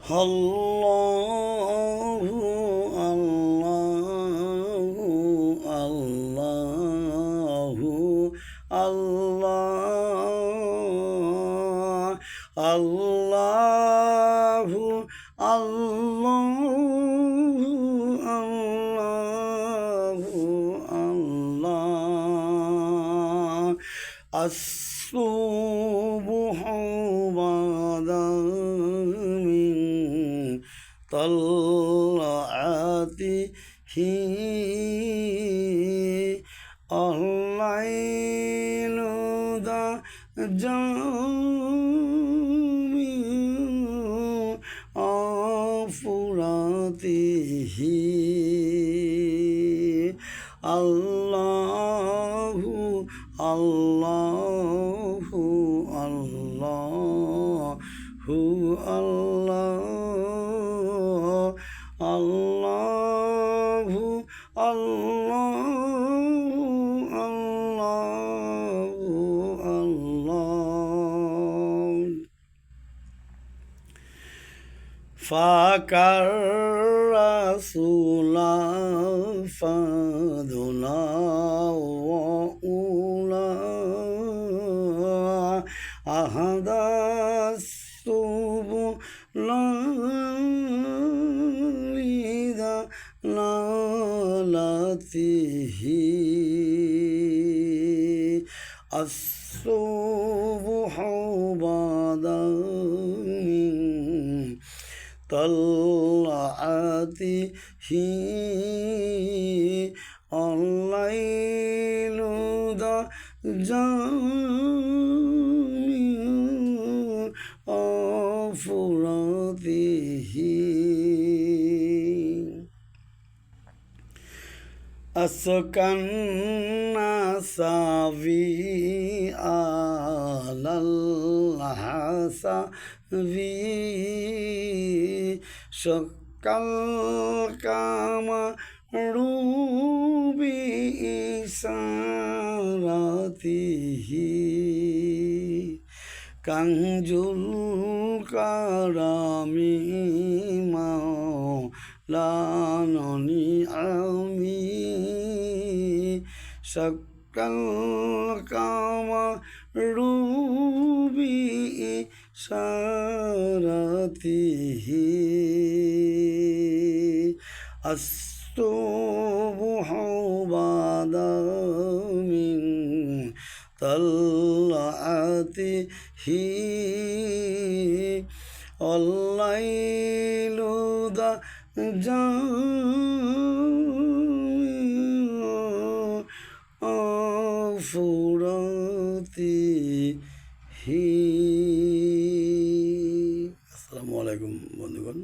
আল্লাহু আল্লাহু আল্লাহু আল্লাহ আল্লাহু আল্লাহু আল্লাহু আল্লাহ الصبح بدا من طلعته الليل ضجا من أفراته আল্লাহু আল্লাহু আল্লাহু আল্লাহ আল্লাহু আল্লাহু আল্লাহু আল্লাহ ফাকার রাসূলা ফাদুনা ওয়াউলা আহাদাস সুবুলিদা লালাতিহি الصبح بدا من طلعته الليل ضجا من أفراته أسكننا سافي على الحسبي شق القمر بإشارته كنز الكرم مولانا نعمي شق القمر بإشارته الصبح بدا من طلعته الليل ضجا أفراته আসসালামু আলাইকুম বন্ধুগণ।